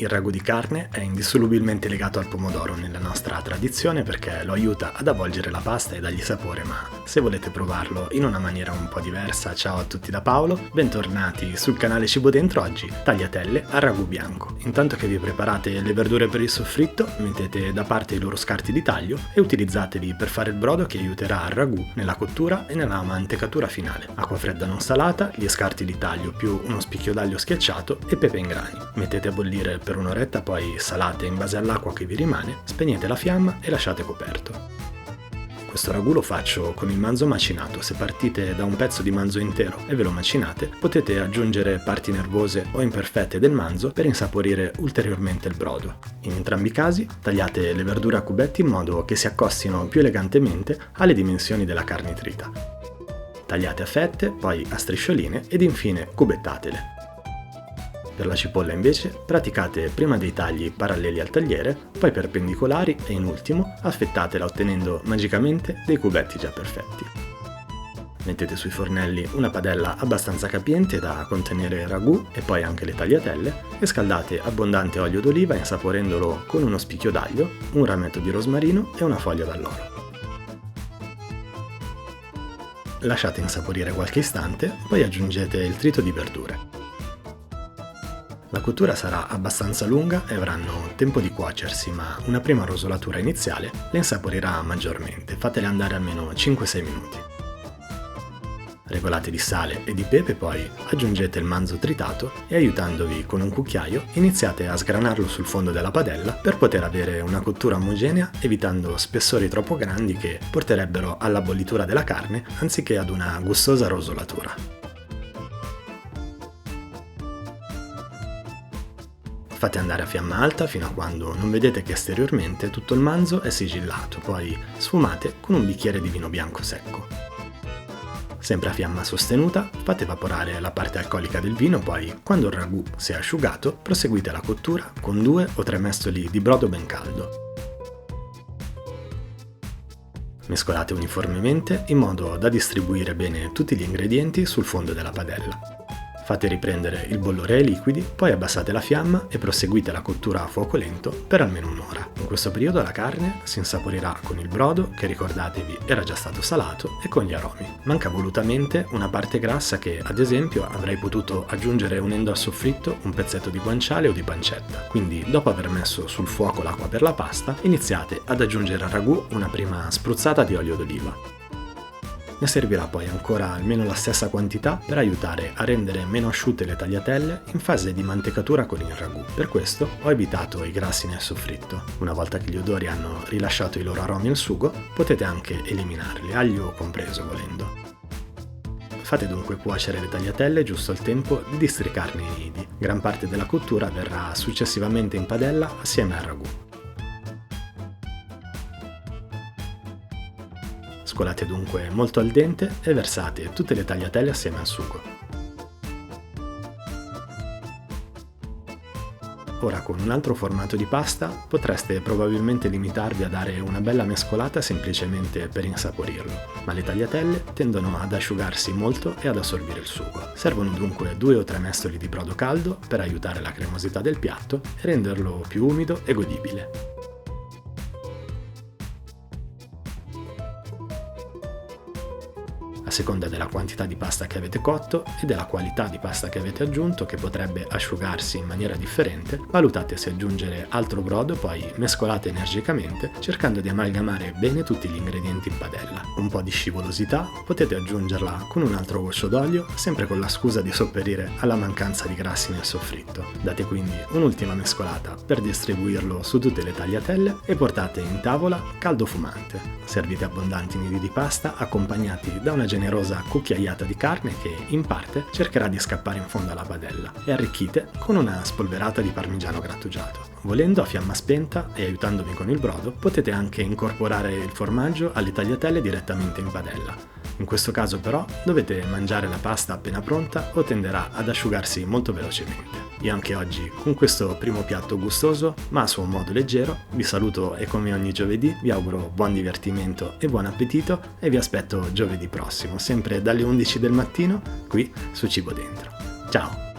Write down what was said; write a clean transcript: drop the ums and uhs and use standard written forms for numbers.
Il ragù di carne è indissolubilmente legato al pomodoro nella nostra tradizione perché lo aiuta ad avvolgere la pasta e dargli sapore, ma se volete provarlo in una maniera un po' diversa, ciao a tutti da Paolo, bentornati sul canale Cibo Dentro. Oggi tagliatelle al ragù bianco. Intanto che vi preparate le verdure per il soffritto, mettete da parte i loro scarti di taglio e utilizzateli per fare il brodo che aiuterà il ragù nella cottura e nella mantecatura finale. Acqua fredda non salata, gli scarti di taglio più uno spicchio d'aglio schiacciato e pepe in grani. Mettete a bollire per un'oretta, poi salate in base all'acqua che vi rimane, spegnete la fiamma e lasciate coperto. Questo ragù lo faccio con il manzo macinato. Se partite da un pezzo di manzo intero e ve lo macinate, potete aggiungere parti nervose o imperfette del manzo per insaporire ulteriormente il brodo. In entrambi i casi tagliate le verdure a cubetti in modo che si accostino più elegantemente alle dimensioni della carne trita. Tagliate a fette, poi a striscioline ed infine cubettatele. Per la cipolla invece praticate prima dei tagli paralleli al tagliere, poi perpendicolari e in ultimo affettatela ottenendo magicamente dei cubetti già perfetti. Mettete sui fornelli una padella abbastanza capiente da contenere il ragù e poi anche le tagliatelle e scaldate abbondante olio d'oliva insaporendolo con uno spicchio d'aglio, un rametto di rosmarino e una foglia d'alloro. Lasciate insaporire qualche istante, poi aggiungete il trito di verdure. La cottura sarà abbastanza lunga e avranno tempo di cuocersi, ma una prima rosolatura iniziale le insaporirà maggiormente. Fatele andare almeno 5-6 minuti. Regolate di sale e di pepe, poi aggiungete il manzo tritato e aiutandovi con un cucchiaio iniziate a sgranarlo sul fondo della padella per poter avere una cottura omogenea, evitando spessori troppo grandi che porterebbero alla bollitura della carne anziché ad una gustosa rosolatura. Fate andare a fiamma alta fino a quando non vedete che esteriormente tutto il manzo è sigillato, poi sfumate con un bicchiere di vino bianco secco. Sempre a fiamma sostenuta, fate evaporare la parte alcolica del vino, poi quando il ragù si è asciugato, proseguite la cottura con 2 o 3 mestoli di brodo ben caldo. Mescolate uniformemente in modo da distribuire bene tutti gli ingredienti sul fondo della padella. Fate riprendere il bollore ai liquidi, poi abbassate la fiamma e proseguite la cottura a fuoco lento per almeno un'ora. In questo periodo la carne si insaporirà con il brodo, che ricordatevi era già stato salato, e con gli aromi. Manca volutamente una parte grassa che, ad esempio, avrei potuto aggiungere unendo al soffritto un pezzetto di guanciale o di pancetta. Quindi, dopo aver messo sul fuoco l'acqua per la pasta, iniziate ad aggiungere al ragù una prima spruzzata di olio d'oliva. Ne servirà poi ancora almeno la stessa quantità per aiutare a rendere meno asciutte le tagliatelle in fase di mantecatura con il ragù. Per questo ho evitato i grassi nel soffritto. Una volta che gli odori hanno rilasciato i loro aromi al sugo, potete anche eliminarli, aglio compreso volendo. Fate dunque cuocere le tagliatelle giusto il tempo di districarne i nidi. Gran parte della cottura avverrà successivamente in padella assieme al ragù. Scolate dunque molto al dente e versate tutte le tagliatelle assieme al sugo. Ora con un altro formato di pasta potreste probabilmente limitarvi a dare una bella mescolata semplicemente per insaporirlo, ma le tagliatelle tendono ad asciugarsi molto e ad assorbire il sugo. Servono dunque 2 o 3 mestoli di brodo caldo per aiutare la cremosità del piatto e renderlo più umido e godibile. A seconda della quantità di pasta che avete cotto e della qualità di pasta che avete aggiunto, che potrebbe asciugarsi in maniera differente, valutate se aggiungere altro brodo, poi mescolate energicamente cercando di amalgamare bene tutti gli ingredienti in padella. Un po' di scivolosità potete aggiungerla con un altro goccio d'olio, sempre con la scusa di sopperire alla mancanza di grassi nel soffritto. Date quindi un'ultima mescolata per distribuirlo su tutte le tagliatelle e portate in tavola caldo fumante. Servite abbondanti nidi di pasta accompagnati da una generosa cucchiaiata di carne che, in parte, cercherà di scappare in fondo alla padella e arricchite con una spolverata di parmigiano grattugiato. Volendo, a fiamma spenta e aiutandovi con il brodo, potete anche incorporare il formaggio alle tagliatelle direttamente in padella. In questo caso però dovete mangiare la pasta appena pronta o tenderà ad asciugarsi molto velocemente. Io anche oggi, con questo primo piatto gustoso, ma a suo modo leggero, vi saluto e come ogni giovedì vi auguro buon divertimento e buon appetito e vi aspetto giovedì prossimo, sempre dalle 11 del mattino, qui su Cibo Dentro. Ciao!